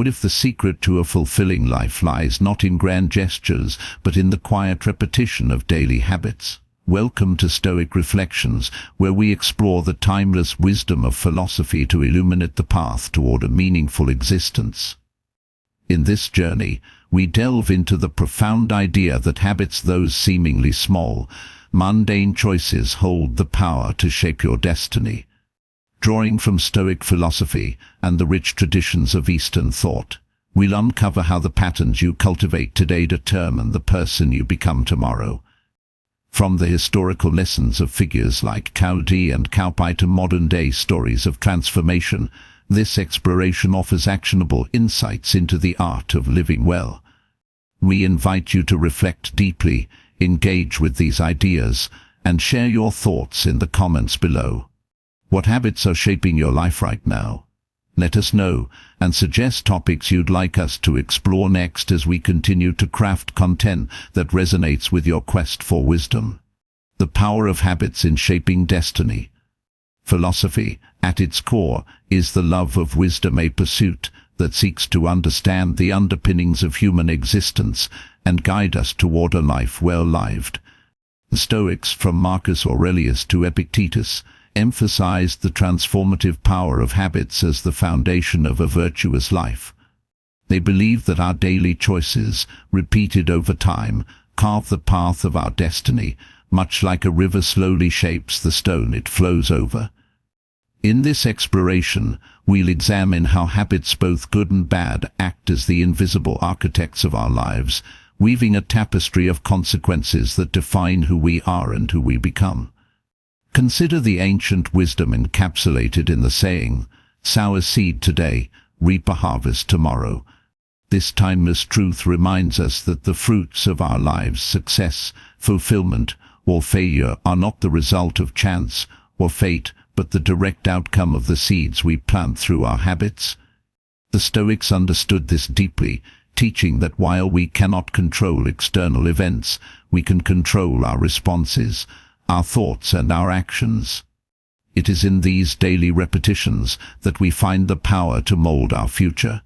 What if the secret to a fulfilling life lies not in grand gestures, but in the quiet repetition of daily habits? Welcome to Stoic Reflections, where we explore the timeless wisdom of philosophy to illuminate the path toward a meaningful existence. In this journey, we delve into the profound idea that habits, those seemingly small, mundane choices, hold the power to shape your destiny. Drawing from Stoic philosophy and the rich traditions of Eastern thought, we'll uncover how the patterns you cultivate today determine the person you become tomorrow. From the historical lessons of figures like Cao Zhi and Cao Pi to modern-day stories of transformation, this exploration offers actionable insights into the art of living well. We invite you to reflect deeply, engage with these ideas, and share your thoughts in the comments below. What habits are shaping your life right now? Let us know, and suggest topics you'd like us to explore next as we continue to craft content that resonates with your quest for wisdom. The power of habits in shaping destiny. Philosophy, at its core, is the love of wisdom, a pursuit that seeks to understand the underpinnings of human existence and guide us toward a life well lived. The Stoics, from Marcus Aurelius to Epictetus, emphasized the transformative power of habits as the foundation of a virtuous life. They believed that our daily choices, repeated over time, carve the path of our destiny, much like a river slowly shapes the stone it flows over. In this exploration, we'll examine how habits, both good and bad, act as the invisible architects of our lives, weaving a tapestry of consequences that define who we are and who we become. Consider the ancient wisdom encapsulated in the saying, "Sow a seed today, reap a harvest tomorrow." This timeless truth reminds us that the fruits of our lives, success, fulfillment, or failure, are not the result of chance or fate, but the direct outcome of the seeds we plant through our habits. The Stoics understood this deeply, teaching that while we cannot control external events, we can control our responses, our thoughts and our actions. It is in these daily repetitions that we find the power to mold our future.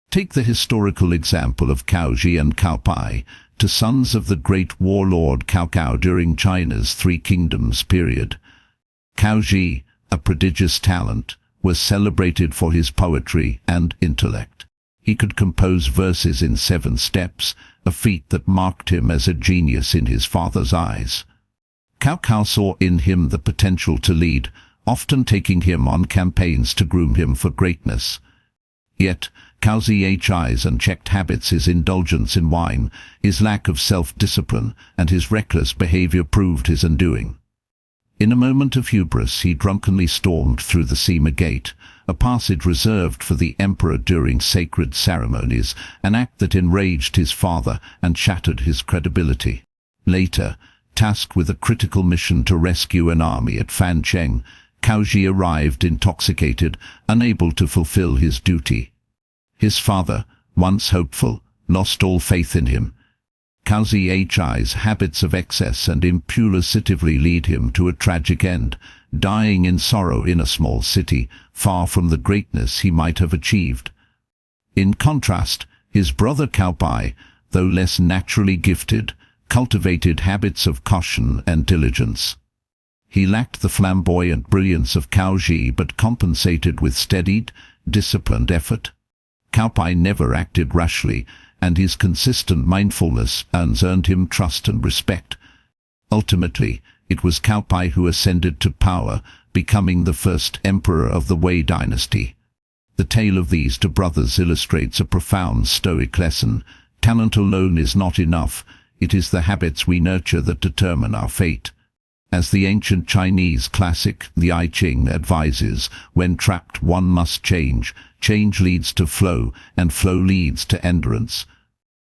Take the historical example of Cao Zhi and Cao Pi, two sons of the great warlord Cao during China's Three Kingdoms period. Cao Zhi, a prodigious talent, was celebrated for his poetry and intellect. He could compose verses in 7 steps, a feat that marked him as a genius in his father's eyes. Cao saw in him the potential to lead, often taking him on campaigns to groom him for greatness. Yet, Cao Zhi's unchecked habits, his indulgence in wine, his lack of self-discipline, and his reckless behavior proved his undoing. In a moment of hubris, he drunkenly stormed through the Sima Gate, a passage reserved for the emperor during sacred ceremonies, an act that enraged his father and shattered his credibility. Later, tasked with a critical mission to rescue an army at Fancheng, Cao Zhi arrived intoxicated, unable to fulfill his duty. His father, once hopeful, lost all faith in him. Cao Zhi's habits of excess and impulsivity lead him to a tragic end, dying in sorrow in a small city, far from the greatness he might have achieved. In contrast, his brother Cao Pi, though less naturally gifted, cultivated habits of caution and diligence. He lacked the flamboyant brilliance of Cao Zhi, but compensated with steadied, disciplined effort. Cao Pi never acted rashly, and his consistent mindfulness earned him trust and respect. Ultimately, it was Cao Pi who ascended to power, becoming the first emperor of the Wei dynasty. The tale of these two brothers illustrates a profound Stoic lesson. Talent alone is not enough. It is the habits we nurture that determine our fate. As the ancient Chinese classic, the I Ching, advises, when trapped one must change. Change leads to flow, and flow leads to endurance.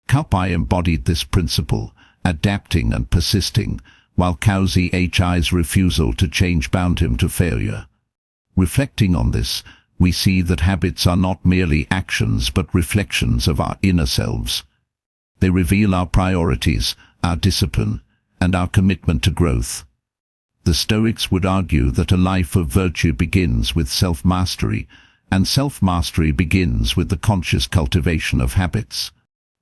Cao Pi embodied this principle, adapting and persisting, while Cao Zhi's refusal to change bound him to failure. Reflecting on this, we see that habits are not merely actions but reflections of our inner selves. They reveal our priorities, our discipline, and our commitment to growth. The Stoics would argue that a life of virtue begins with self-mastery, and self-mastery begins with the conscious cultivation of habits.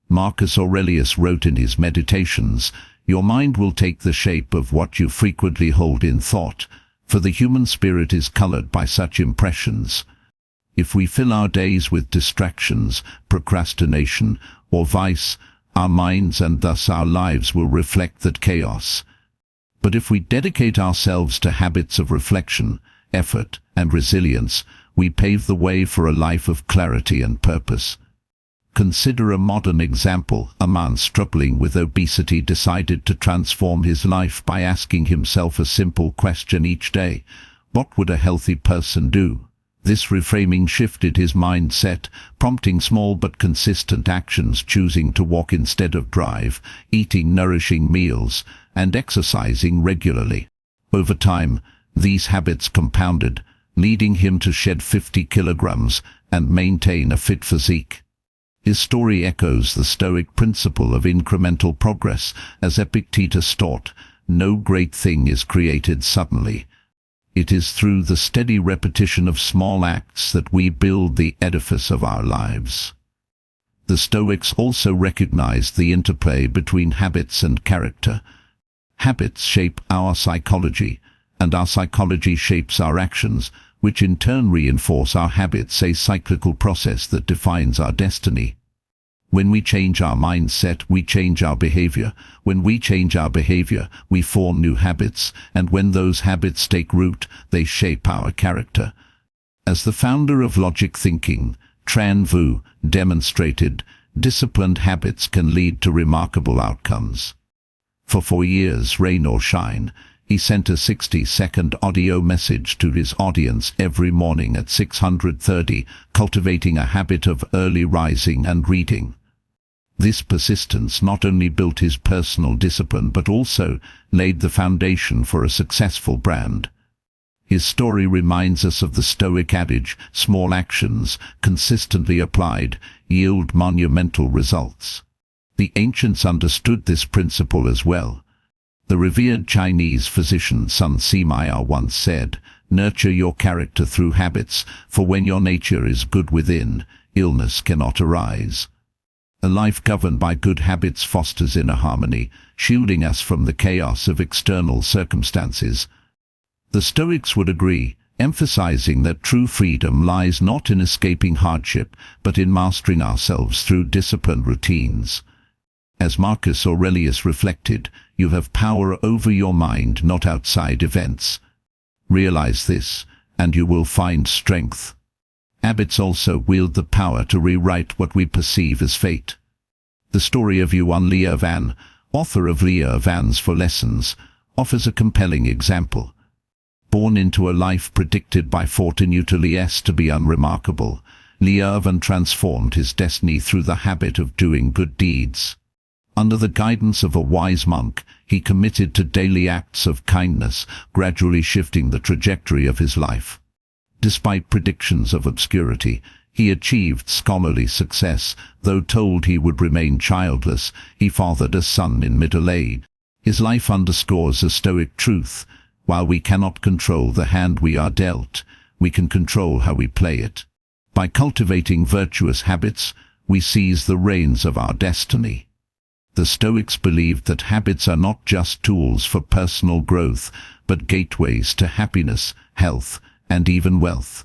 Marcus Aurelius wrote in his Meditations, "Your mind will take the shape of what you frequently hold in thought, for the human spirit is colored by such impressions." If we fill our days with distractions, procrastination, or vice, our minds and thus our lives will reflect that chaos. But if we dedicate ourselves to habits of reflection, effort, and resilience, we pave the way for a life of clarity and purpose. Consider a modern example. A man struggling with obesity decided to transform his life by asking himself a simple question each day: what would a healthy person do? This reframing shifted his mindset, prompting small but consistent actions, choosing to walk instead of drive, eating nourishing meals, and exercising regularly. Over time, these habits compounded, leading him to shed 50 kilograms and maintain a fit physique. His story echoes the Stoic principle of incremental progress. As Epictetus taught, no great thing is created suddenly. It is through the steady repetition of small acts that we build the edifice of our lives. The Stoics also recognized the interplay between habits and character. Habits shape our psychology, and our psychology shapes our actions, which in turn reinforce our habits, a cyclical process that defines our destiny. When we change our mindset, we change our behavior. When we change our behavior, we form new habits, and when those habits take root, they shape our character. As the founder of logic thinking, Tran Vu, demonstrated, disciplined habits can lead to remarkable outcomes. For 4 years, rain or shine, he sent a 60-second audio message to his audience every morning at 6:30, cultivating a habit of early rising and reading. This persistence not only built his personal discipline but also laid the foundation for a successful brand. His story reminds us of the Stoic adage, small actions, consistently applied, yield monumental results. The ancients understood this principle as well. The revered Chinese physician Sun Sima once said, "Nurture your character through habits, for when your nature is good within, illness cannot arise." A life governed by good habits fosters inner harmony, shielding us from the chaos of external circumstances. The Stoics would agree, emphasizing that true freedom lies not in escaping hardship, but in mastering ourselves through disciplined routines. As Marcus Aurelius reflected, "You have power over your mind, not outside events. Realize this, and you will find strength." Habits also wield the power to rewrite what we perceive as fate. The story of Yuan Lia Van, author of Lia Van's For Lessons, offers a compelling example. Born into a life predicted by fortune utilities to be unremarkable, Lia Van transformed his destiny through the habit of doing good deeds. Under the guidance of a wise monk, he committed to daily acts of kindness, gradually shifting the trajectory of his life. Despite predictions of obscurity, he achieved scholarly success. Though told he would remain childless, he fathered a son in middle age. His life underscores a Stoic truth: while we cannot control the hand we are dealt, we can control how we play it. By cultivating virtuous habits, we seize the reins of our destiny. The Stoics believed that habits are not just tools for personal growth, but gateways to happiness, health, and even wealth.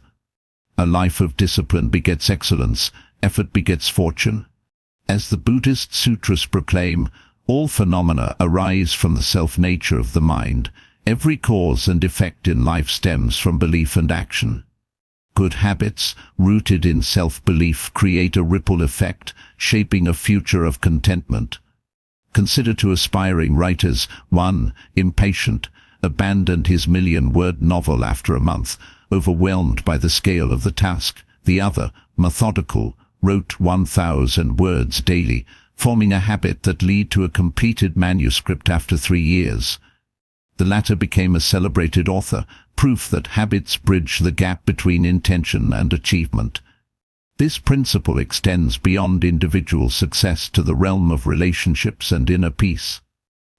A life of discipline begets excellence, effort begets fortune. As the Buddhist sutras proclaim, all phenomena arise from the self-nature of the mind. Every cause and effect in life stems from belief and action. Good habits, rooted in self-belief, create a ripple effect, shaping a future of contentment. Consider two aspiring writers. One, impatient, abandoned his 1,000,000-word novel after a month, overwhelmed by the scale of the task. The other, methodical, wrote 1,000 words daily, forming a habit that led to a completed manuscript after 3 years. The latter became a celebrated author, proof that habits bridge the gap between intention and achievement. This principle extends beyond individual success to the realm of relationships and inner peace.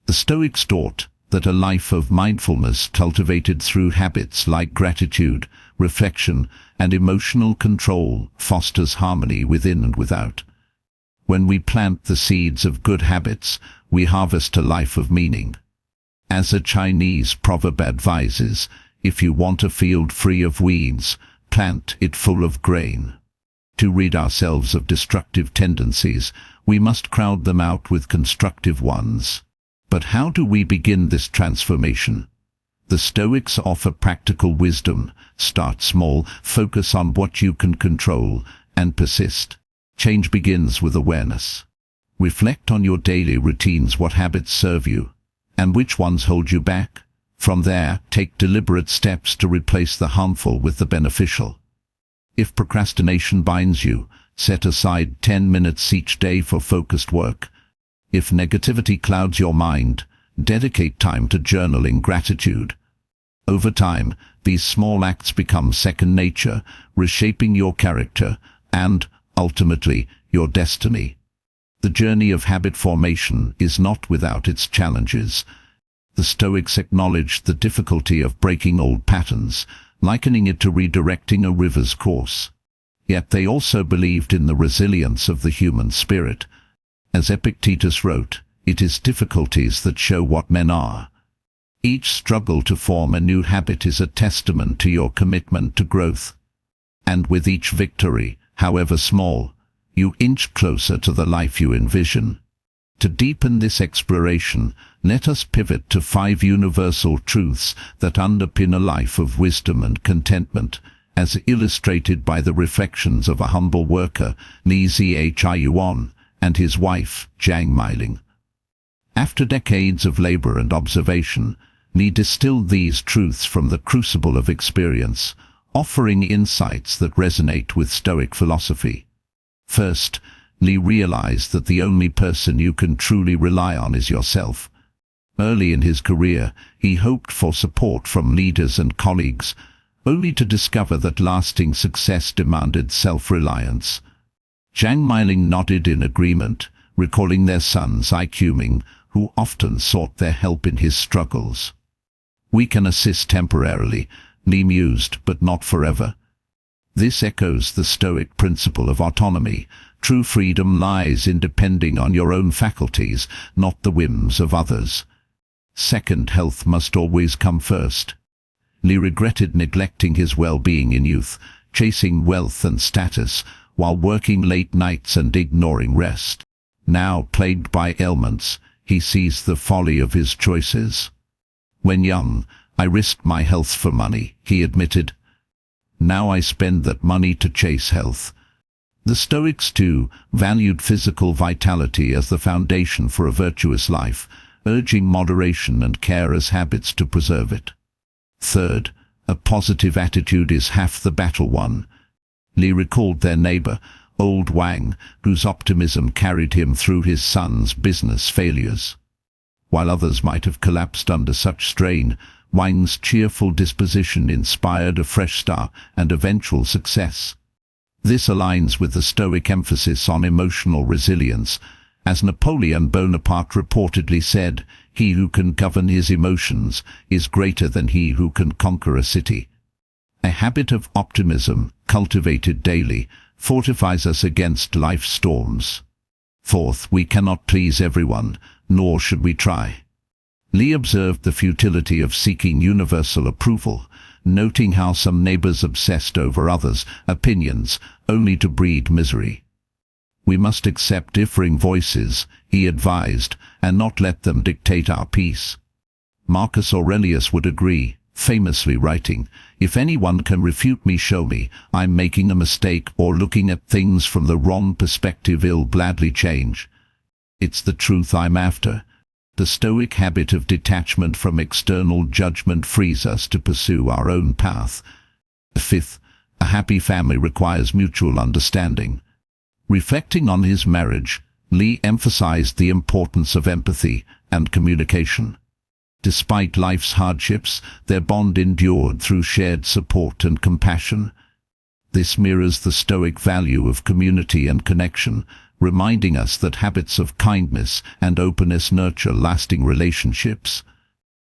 The Stoics taught, that a life of mindfulness cultivated through habits like gratitude, reflection, and emotional control fosters harmony within and without. When we plant the seeds of good habits, we harvest a life of meaning. As a Chinese proverb advises, if you want a field free of weeds, plant it full of grain. To rid ourselves of destructive tendencies, we must crowd them out with constructive ones. But how do we begin this transformation? The Stoics offer practical wisdom. Start small, focus on what you can control, and persist. Change begins with awareness. Reflect on your daily routines, what habits serve you, and which ones hold you back. From there, take deliberate steps to replace the harmful with the beneficial. If procrastination binds you, set aside 10 minutes each day for focused work. If negativity clouds your mind, dedicate time to journaling gratitude. Over time, these small acts become second nature, reshaping your character and, ultimately, your destiny. The journey of habit formation is not without its challenges. The Stoics acknowledged the difficulty of breaking old patterns, likening it to redirecting a river's course. Yet they also believed in the resilience of the human spirit. As Epictetus wrote, "It is difficulties that show what men are." Each struggle to form a new habit is a testament to your commitment to growth. And with each victory, however small, you inch closer to the life you envision. To deepen this exploration, let us pivot to 5 universal truths that underpin a life of wisdom and contentment, as illustrated by the reflections of a humble worker, Li Zhiyuan, and his wife, Zhang Meiling. After decades of labor and observation, Li distilled these truths from the crucible of experience, offering insights that resonate with Stoic philosophy. First, Li realized that the only person you can truly rely on is yourself. Early in his career, he hoped for support from leaders and colleagues, only to discover that lasting success demanded self-reliance. Zhang Meiling nodded in agreement, recalling their son Zai Quming, who often sought their help in his struggles. "We can assist temporarily," Li mused, "but not forever." This echoes the Stoic principle of autonomy. True freedom lies in depending on your own faculties, not the whims of others. Second, health must always come first. Li regretted neglecting his well-being in youth, chasing wealth and status, while working late nights and ignoring rest. Now, plagued by ailments, he sees the folly of his choices. "When young, I risked my health for money," he admitted. "Now I spend that money to chase health." The Stoics, too, valued physical vitality as the foundation for a virtuous life, urging moderation and care as habits to preserve it. Third, a positive attitude is half the battle won. Li recalled their neighbor, old Wang, whose optimism carried him through his son's business failures. While others might have collapsed under such strain, Wang's cheerful disposition inspired a fresh start and eventual success. This aligns with the Stoic emphasis on emotional resilience. As Napoleon Bonaparte reportedly said, "He who can govern his emotions is greater than he who can conquer a city." A habit of optimism, cultivated daily, fortifies us against life's storms. Fourth, we cannot please everyone, nor should we try. Li observed the futility of seeking universal approval, noting how some neighbors obsessed over others' opinions, only to breed misery. "We must accept differing voices," he advised, "and not let them dictate our peace." Marcus Aurelius would agree, famously writing, "If anyone can refute me, show me I'm making a mistake or looking at things from the wrong perspective, I'll gladly change. It's the truth I'm after." The Stoic habit of detachment from external judgment frees us to pursue our own path. Fifth, a happy family requires mutual understanding. Reflecting on his marriage, Li emphasized the importance of empathy and communication. Despite life's hardships, their bond endured through shared support and compassion. This mirrors the Stoic value of community and connection, reminding us that habits of kindness and openness nurture lasting relationships.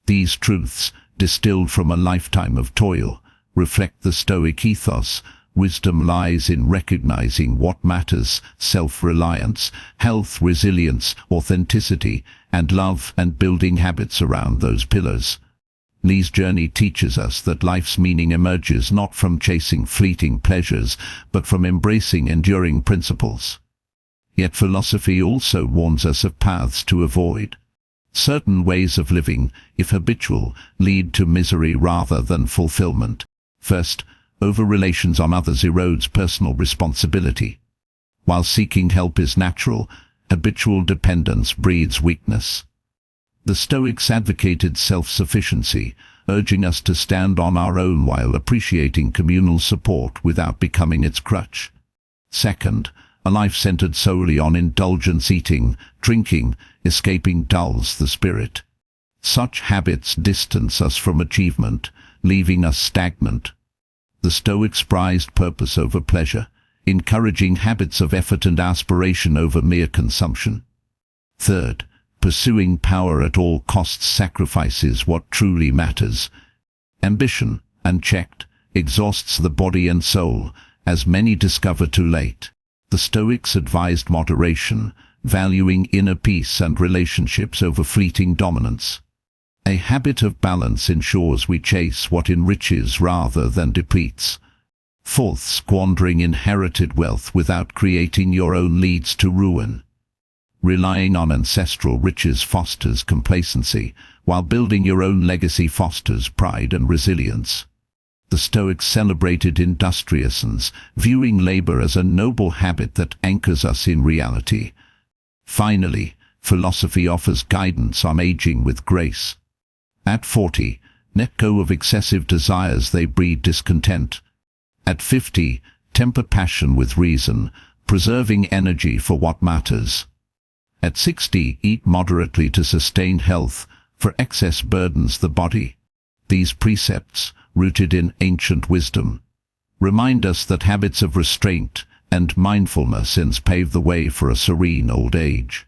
These truths, distilled from a lifetime of toil, reflect the Stoic ethos. Wisdom lies in recognizing what matters: self-reliance, health, resilience, authenticity, and love, and building habits around those pillars. Lee's journey teaches us that life's meaning emerges not from chasing fleeting pleasures, but from embracing enduring principles. Yet philosophy also warns us of paths to avoid. Certain ways of living, if habitual, lead to misery rather than fulfillment. First, over-reliance on others erodes personal responsibility. While seeking help is natural, habitual dependence breeds weakness. The Stoics advocated self-sufficiency, urging us to stand on our own while appreciating communal support without becoming its crutch. Second, a life centered solely on indulgence, eating, drinking, escaping dulls the spirit. Such habits distance us from achievement, leaving us stagnant. The Stoics prized purpose over pleasure, encouraging habits of effort and aspiration over mere consumption. Third, pursuing power at all costs sacrifices what truly matters. Ambition, unchecked, exhausts the body and soul, as many discover too late. The Stoics advised moderation, valuing inner peace and relationships over fleeting dominance. A habit of balance ensures we chase what enriches rather than depletes. Fourth, squandering inherited wealth without creating your own leads to ruin. Relying on ancestral riches fosters complacency, while building your own legacy fosters pride and resilience. The Stoics celebrated industriousness, viewing labor as a noble habit that anchors us in reality. Finally, philosophy offers guidance on aging with grace. At 40, let go of excessive desires, they breed discontent. At 50, temper passion with reason, preserving energy for what matters. At 60, eat moderately to sustain health, for excess burdens the body. These precepts, rooted in ancient wisdom, remind us that habits of restraint and mindfulness pave the way for a serene old age.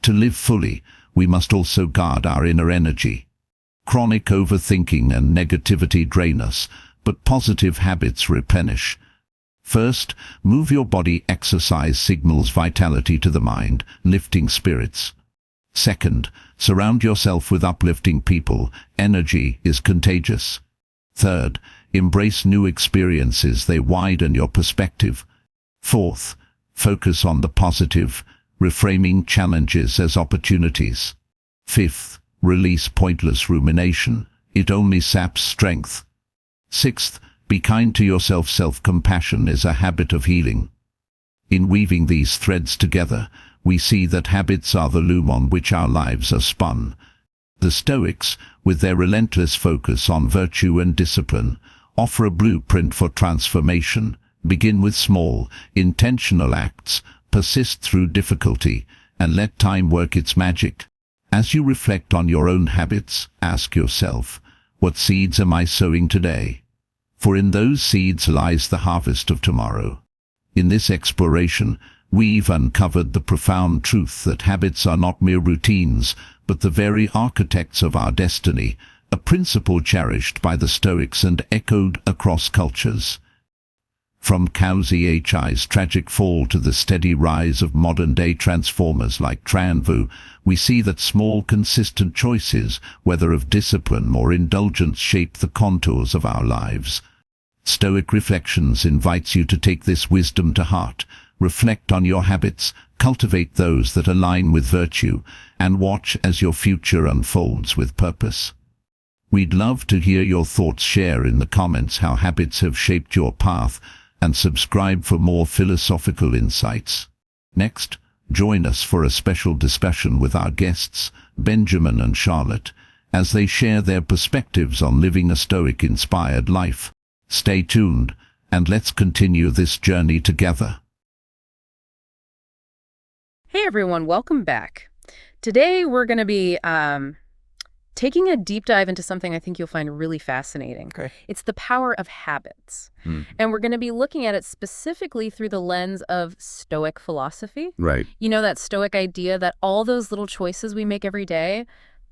To live fully, we must also guard our inner energy. Chronic overthinking and negativity drain us, but positive habits replenish. First, move your body. Exercise signals vitality to the mind, lifting spirits. Second, surround yourself with uplifting people. Energy is contagious. Third, embrace new experiences. They widen your perspective. Fourth, focus on the positive, reframing challenges as opportunities. Fifth, release pointless rumination. It only saps strength. Sixth, be kind to yourself. Self-compassion is a habit of healing. In weaving these threads together, we see that habits are the loom on which our lives are spun. The Stoics, with their relentless focus on virtue and discipline, offer a blueprint for transformation. Begin with small, intentional acts, persist through difficulty, and let time work its magic. As you reflect on your own habits, ask yourself, what seeds am I sowing today? For in those seeds lies the harvest of tomorrow. In this exploration, we've uncovered the profound truth that habits are not mere routines, but the very architects of our destiny, a principle cherished by the Stoics and echoed across cultures. From Cao Zhi's tragic fall to the steady rise of modern-day transformers like Tranvu, we see that small, consistent choices, whether of discipline or indulgence, shape the contours of our lives. Stoic Reflections invites you to take this wisdom to heart, reflect on your habits, cultivate those that align with virtue, and watch as your future unfolds with purpose. We'd love to hear your thoughts. Share in the comments how habits have shaped your path, and subscribe for more philosophical insights. Next, join us for a special discussion with our guests, Benjamin and Charlotte, as they share their perspectives on living a Stoic-inspired life. Stay tuned, and let's continue this journey together. Hey everyone, welcome back. Today we're going to be taking a deep dive into something I think you'll find really fascinating. Okay. It's the power of habits. And we're going to be looking at it specifically through the lens of Stoic philosophy. Right. You know, that Stoic idea that all those little choices we make every day,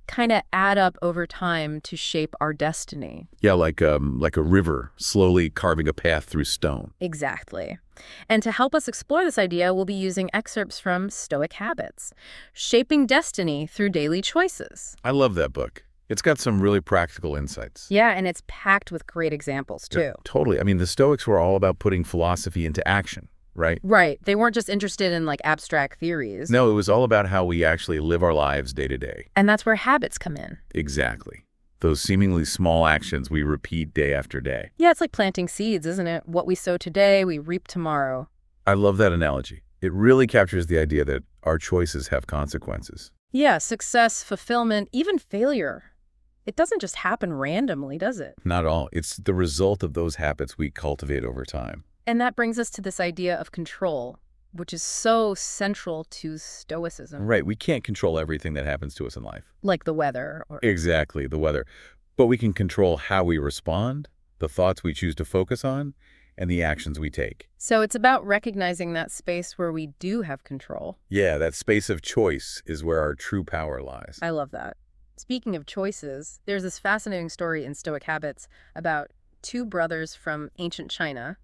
kind of add up over time to shape our destiny. Yeah, like a river slowly carving a path through stone. Exactly. And to help us explore this idea, we'll be using excerpts from Stoic Habits, Shaping Destiny Through Daily Choices. I love that book. It's got some really practical insights. Yeah, and it's packed with great examples, too. Yeah, totally. I mean, the Stoics were all about putting philosophy into action, right? Right. They weren't just interested in, like, abstract theories. No, it was all about how we actually live our lives day to day. And that's where habits come in. Exactly. Those seemingly small actions we repeat day after day. Yeah, it's like planting seeds, isn't it? What we sow today, we reap tomorrow. I love that analogy. It really captures the idea that our choices have consequences. Yeah, success, fulfillment, even failure. It doesn't just happen randomly, does it? Not all. It's the result of those habits we cultivate over time. And that brings us to this idea of control, which is so central to Stoicism. Right. We can't control everything that happens to us in life. Like the weather. Exactly, the weather. But we can control how we respond, the thoughts we choose to focus on, and the actions we take. So it's about recognizing that space where we do have control. Yeah, that space of choice is where our true power lies. I love that. Speaking of choices, there's this fascinating story in Stoic Habits about two brothers from ancient China,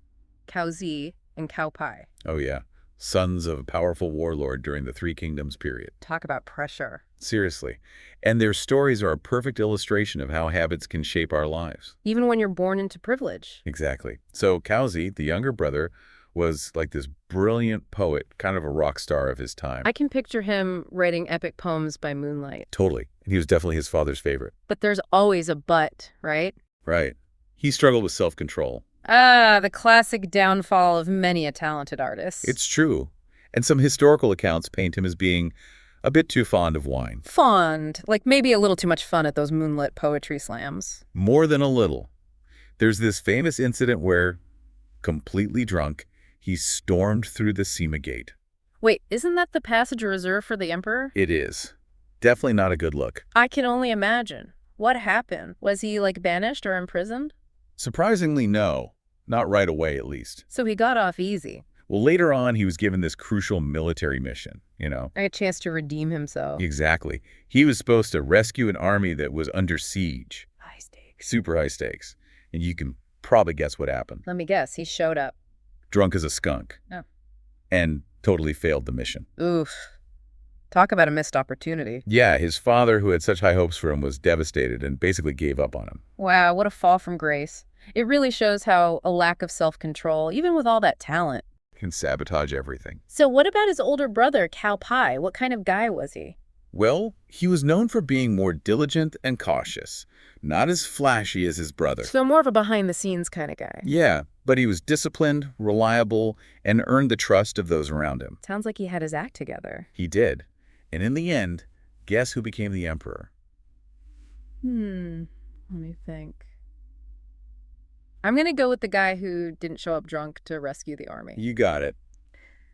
Cao Zhi and Cao Pi. Oh yeah, sons of a powerful warlord during the Three Kingdoms period. Talk about pressure. Seriously. And their stories are a perfect illustration of how habits can shape our lives. Even when you're born into privilege. Exactly. So Cao Zhi, the younger brother, was like this brilliant poet, kind of a rock star of his time. I can picture him writing epic poems by moonlight. Totally. And he was definitely his father's favorite. But there's always a but, right? Right. He struggled with self-control. Ah, the classic downfall of many a talented artist. It's true. And some historical accounts paint him as being a bit too fond of wine. Fond. Like maybe a little too much fun at those moonlit poetry slams. More than a little. There's this famous incident where, completely drunk, he stormed through the Sima Gate. Wait, isn't that the passage reserved for the emperor? It is. Definitely not a good look. I can only imagine. What happened? Was he, like, banished or imprisoned? Surprisingly, no. Not right away, at least. So he got off easy. Well, later on, he was given this crucial military mission, you know. A chance to redeem himself. Exactly. He was supposed to rescue an army that was under siege. High stakes. Super high stakes. And you can probably guess what happened. Let me guess. He showed up. Drunk as a skunk. Oh. And totally failed the mission. Oof. Talk about a missed opportunity. Yeah, his father, who had such high hopes for him, was devastated and basically gave up on him. Wow, what a fall from grace. It really shows how a lack of self-control, even with all that talent, Can sabotage everything. So what about his older brother, Cao Pi? What kind of guy was he? Well, he was known for being more diligent and cautious. Not as flashy as his brother. So more of a behind-the-scenes kind of guy. Yeah, but he was disciplined, reliable, and earned the trust of those around him. Sounds like he had his act together. He did. And in the end, guess who became the emperor? Let me think. I'm going to go with the guy who didn't show up drunk to rescue the army. You got it.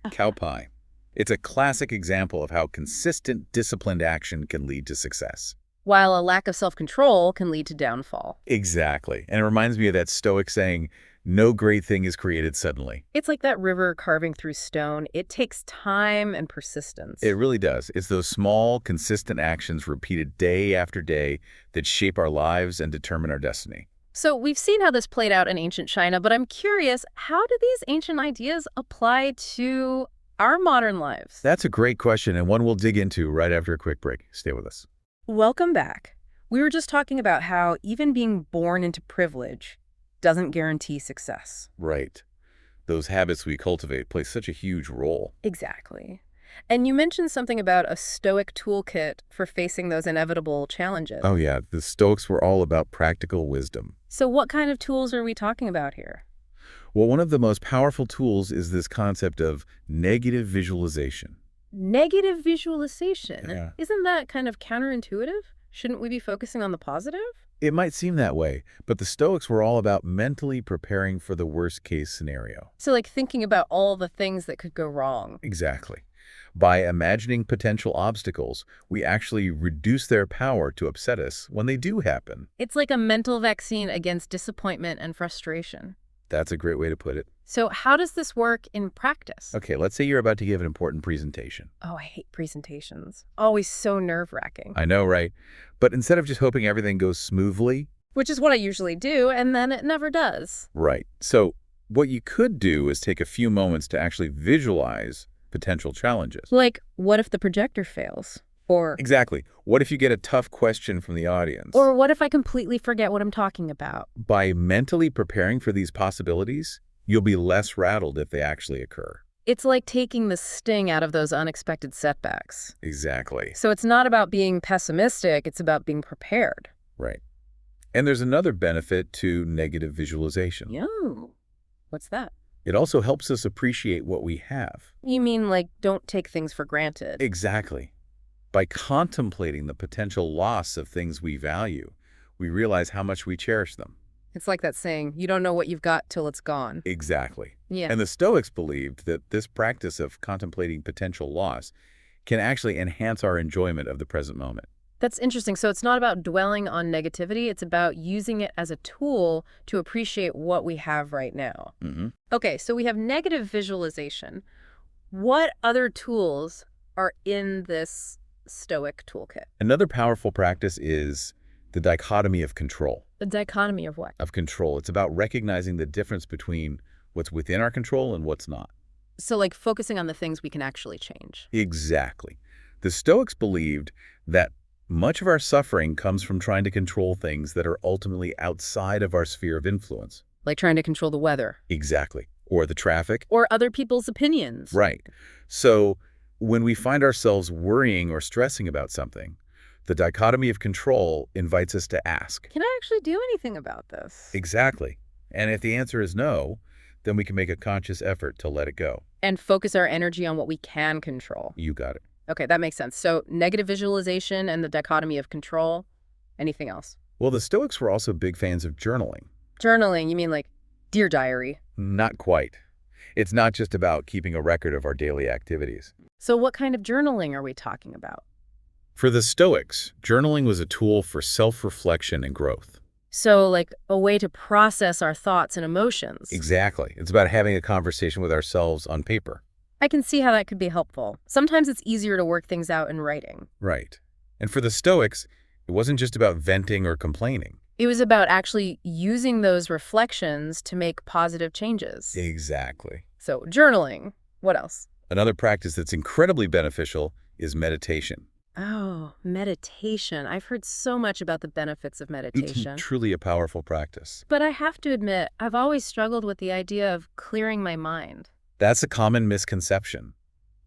Cao Pi. It's a classic example of how consistent, disciplined action can lead to success. While a lack of self-control can lead to downfall. Exactly. And it reminds me of that Stoic saying, no great thing is created suddenly. It's like that river carving through stone. It takes time and persistence. It really does. It's those small, consistent actions repeated day after day that shape our lives and determine our destiny. So we've seen how this played out in ancient China, but I'm curious, how do these ancient ideas apply to our modern lives? That's a great question, and one we'll dig into right after a quick break. Stay with us. Welcome back. We were just talking about how even being born into privilege doesn't guarantee success. Right. Those habits we cultivate play such a huge role. Exactly. And you mentioned something about a Stoic toolkit for facing those inevitable challenges. Oh yeah, the Stoics were all about practical wisdom. So what kind of tools are we talking about here? Well, one of the most powerful tools is this concept of negative visualization. Negative visualization? Yeah. Isn't that kind of counterintuitive? Shouldn't we be focusing on the positive? It might seem that way, but the Stoics were all about mentally preparing for the worst-case scenario. So like thinking about all the things that could go wrong. Exactly. By imagining potential obstacles, we actually reduce their power to upset us when they do happen. It's like a mental vaccine against disappointment and frustration. That's a great way to put it. So how does this work in practice? Okay, let's say you're about to give an important presentation. Oh, I hate presentations. Always so nerve-wracking. I know, right? But instead of just hoping everything goes smoothly, Which is what I usually do, and then it never does. right. So what you could do is take a few moments to actually visualize potential challenges. Like, what if the projector fails? Or Exactly. What if you get a tough question from the audience? what if I completely forget what I'm talking about? By mentally preparing for these possibilities, you'll be less rattled if they actually occur. It's like taking the sting out of those unexpected setbacks. Exactly. So it's not about being pessimistic, it's about being prepared. Right. And there's another benefit to negative visualization. Yo, what's that? It also helps us appreciate what we have. You mean like don't take things for granted? Exactly. By contemplating the potential loss of things we value, we realize how much we cherish them. It's like that saying, you don't know what you've got till it's gone. Exactly. Yeah. And the Stoics believed that this practice of contemplating potential loss can actually enhance our enjoyment of the present moment. That's interesting. So it's not about dwelling on negativity. It's about using it as a tool to appreciate what we have right now. Okay, so we have negative visualization. What other tools are in this Stoic toolkit? Another powerful practice is the dichotomy of control. The dichotomy of what? Of control. It's about recognizing the difference between what's within our control and what's not. So like focusing on the things we can actually change. Exactly. The Stoics believed that much of our suffering comes from trying to control things that are ultimately outside of our sphere of influence. Like trying to control the weather. Exactly. Or the traffic. Or other people's opinions. Right. So when we find ourselves worrying or stressing about something, the dichotomy of control invites us to ask. Can I actually do anything about this? Exactly. And if the answer is no, then we can make a conscious effort to let it go. And focus our energy on what we can control. You got it. Okay, that makes sense. So negative visualization and the dichotomy of control. Anything else? Well, the Stoics were also big fans of journaling. Journaling, you mean like Dear Diary? Not quite. It's not just about keeping a record of our daily activities. So what kind of journaling are we talking about? For the Stoics, journaling was a tool for self-reflection and growth. So like a way to process our thoughts and emotions. Exactly. It's about having a conversation with ourselves on paper. I can see how that could be helpful. Sometimes it's easier to work things out in writing. Right. And for the Stoics, it wasn't just about venting or complaining. It was about actually using those reflections to make positive changes. Exactly. So journaling. What else? Another practice that's incredibly beneficial is meditation. Oh, meditation. I've heard so much about the benefits of meditation. It's truly a powerful practice. But I have to admit, I've always struggled with the idea of clearing my mind. That's a common misconception.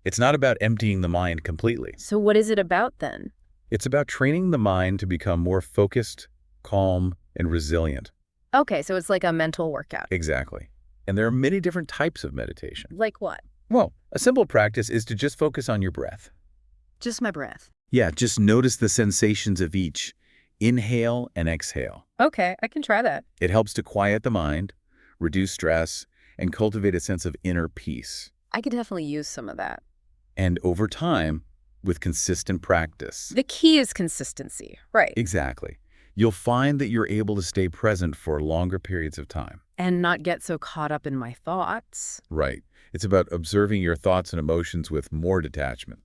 It's not about emptying the mind completely. So what is it about then? It's about training the mind to become more focused, calm, and resilient. Okay, so it's like a mental workout. Exactly. And there are many different types of meditation. Like what? Well, a simple practice is to just focus on your breath. Just my breath. Yeah, just notice the sensations of each. Inhale and exhale. Okay, I can try that. It helps to quiet the mind, reduce stress, and cultivate a sense of inner peace. I could definitely use some of that. And over time, with consistent practice. The key is consistency, right? Exactly. You'll find that you're able to stay present for longer periods of time. And not get so caught up in my thoughts. Right. It's about observing your thoughts and emotions with more detachment.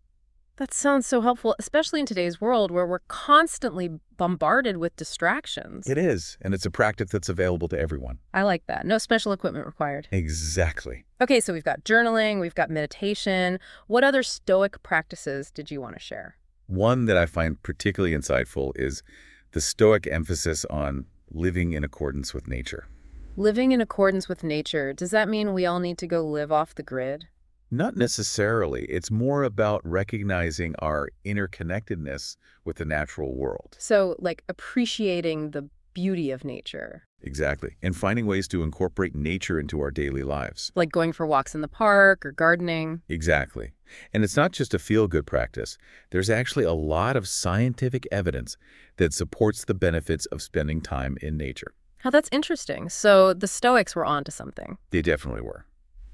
That sounds so helpful, especially in today's world where we're constantly bombarded with distractions. It is, and it's a practice that's available to everyone. I like that. No special equipment required. Exactly. Okay, so we've got journaling, we've got meditation. What other Stoic practices did you want to share? One that I find particularly insightful is the Stoic emphasis on living in accordance with nature. Living in accordance with nature, does that mean we all need to go live off the grid? Not necessarily. It's more about recognizing our interconnectedness with the natural world. So, like appreciating the beauty of nature. Exactly. And finding ways to incorporate nature into our daily lives. Like going for walks in the park or gardening. Exactly. And it's not just a feel-good practice. There's actually a lot of scientific evidence that supports the benefits of spending time in nature. Oh, that's interesting. So the Stoics were onto something. They definitely were.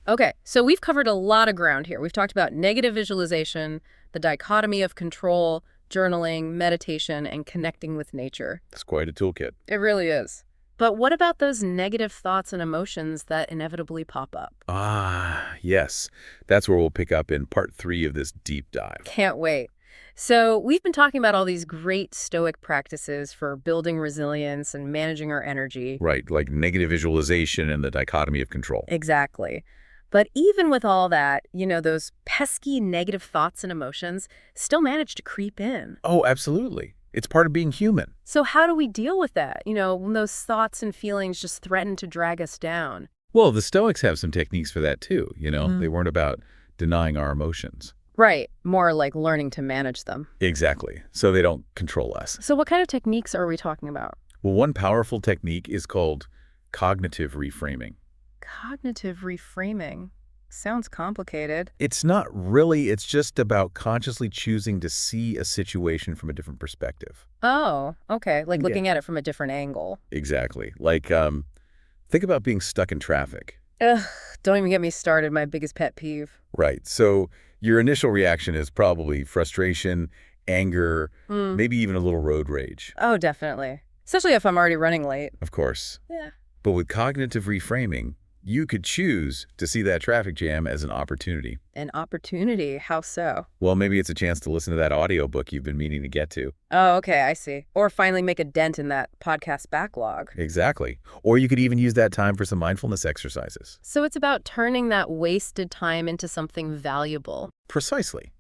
Okay, so we've covered a lot of ground here. We've talked about negative visualization, the dichotomy of control, journaling, meditation, and connecting with nature. It's quite a toolkit. It really is. But what about those negative thoughts and emotions that inevitably pop up? Ah, yes. That's where we'll pick up in part 3 of this deep dive. Can't wait. So we've been talking about all these great Stoic practices for building resilience and managing our energy. Right, like negative visualization and the dichotomy of control. Exactly. But even with all that, those pesky negative thoughts and emotions still manage to creep in. Oh, absolutely. It's part of being human. So how do we deal with that? When those thoughts and feelings just threaten to drag us down? Well, the Stoics have some techniques for that too, They weren't about denying our emotions. Right. More like learning to manage them. Exactly. So they don't control us. So what kind of techniques are we talking about? Well, one powerful technique is called cognitive reframing. Cognitive reframing. Sounds complicated. It's not really. It's just about consciously choosing to see a situation from a different perspective. Oh, okay. Like Yeah. looking at it from a different angle. Exactly. Like, think about being stuck in traffic. Ugh, don't even get me started. My biggest pet peeve. Right. So your initial reaction is probably frustration, anger, maybe even a little road rage. Oh, definitely. Especially if I'm already running late. Of course. Yeah. But with cognitive reframing, you could choose to see that traffic jam as an opportunity. An opportunity? How so? Well, maybe it's a chance to listen to that audiobook you've been meaning to get to. Oh, okay, I see. Or finally make a dent in that podcast backlog. Exactly. Or you could even use that time for some mindfulness exercises. So it's about turning that wasted time into something valuable. Precisely.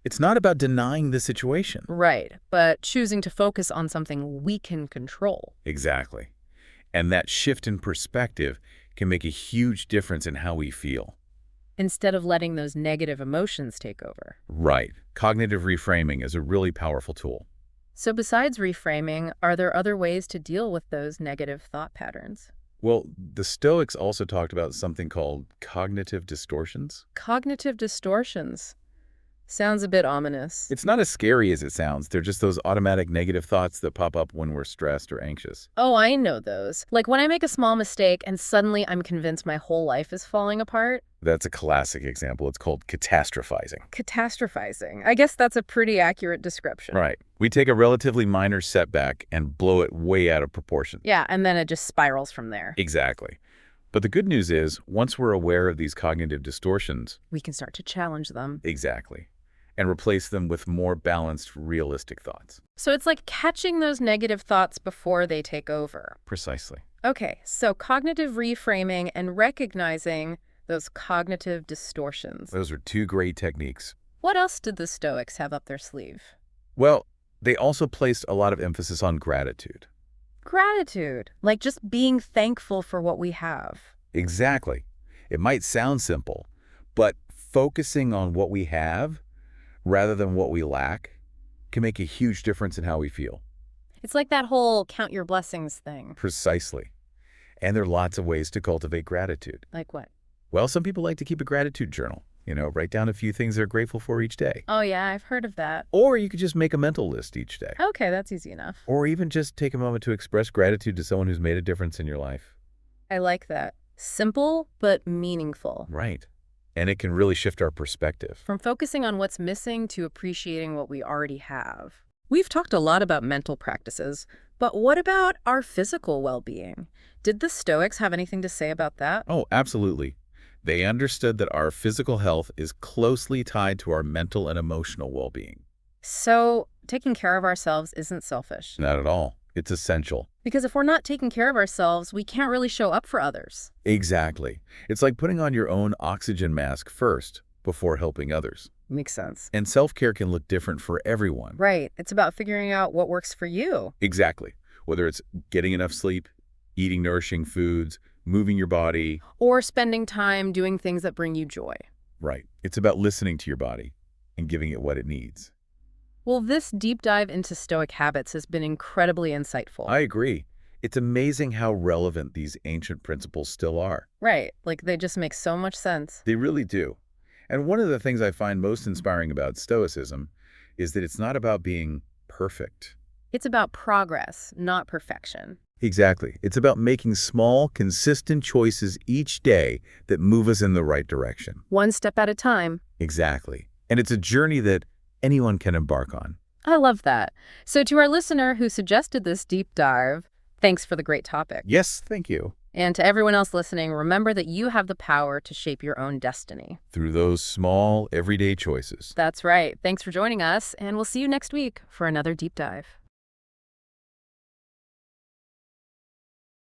It's not about denying the situation. Right, but choosing to focus on something we can control. Exactly. And that shift in perspective can make a huge difference in how we feel. Instead of letting those negative emotions take over. Right. Cognitive reframing is a really powerful tool. So besides reframing, are there other ways to deal with those negative thought patterns? Well, the Stoics also talked about something called cognitive distortions. Cognitive distortions. Sounds a bit ominous. It's not as scary as it sounds. They're just those automatic negative thoughts that pop up when we're stressed or anxious. Oh, I know those. Like when I make a small mistake and suddenly I'm convinced my whole life is falling apart. That's a classic example. It's called catastrophizing. Catastrophizing. I guess that's a pretty accurate description. Right. We take a relatively minor setback and blow it way out of proportion. Yeah, and then it just spirals from there. Exactly. But the good news is, once we're aware of these cognitive distortions, We can start to challenge them. exactly, and replace them with more balanced, realistic thoughts. So it's like catching those negative thoughts before they take over. Precisely. Okay, so cognitive reframing and recognizing those cognitive distortions. Those are two great techniques. What else did the Stoics have up their sleeve? Well, they also placed a lot of emphasis on gratitude. Gratitude, like just being thankful for what we have. Exactly. It might sound simple, but focusing on what we have rather than what we lack can make a huge difference in how we feel. It's like that whole count your blessings thing. Precisely. And there are lots of ways to cultivate gratitude. Like what? Well, some people like to keep a gratitude journal. Write down a few things they're grateful for each day. Oh yeah, I've heard of that. Or you could just make a mental list each day. Okay, that's easy enough. Or even just take a moment to express gratitude to someone who's made a difference in your life. I like that. Simple, but meaningful. Right. And it can really shift our perspective. From focusing on what's missing to appreciating what we already have. We've talked a lot about mental practices, but what about our physical well-being? Did the Stoics have anything to say about that? Oh, absolutely. They understood that our physical health is closely tied to our mental and emotional well-being. So, taking care of ourselves isn't selfish. Not at all. It's essential. Because if we're not taking care of ourselves, we can't really show up for others. Exactly. It's like putting on your own oxygen mask first before helping others. Makes sense. And self-care can look different for everyone. Right. It's about figuring out what works for you. Exactly. Whether it's getting enough sleep, eating nourishing foods, moving your body. Or spending time doing things that bring you joy. Right. It's about listening to your body and giving it what it needs. Well, this deep dive into Stoic habits has been incredibly insightful. I agree. It's amazing how relevant these ancient principles still are. Right. Like, they just make so much sense. They really do. And one of the things I find most inspiring about Stoicism is that it's not about being perfect. It's about progress, not perfection. Exactly. It's about making small, consistent choices each day that move us in the right direction. One step at a time. Exactly. And it's a journey that anyone can embark on. I love that. So to our listener who suggested this deep dive, Thanks for the great topic. Yes, thank you. And to everyone else listening, remember that you have the power to shape your own destiny. Through those small, everyday choices. That's right. Thanks for joining us, and we'll see you next week for another deep dive.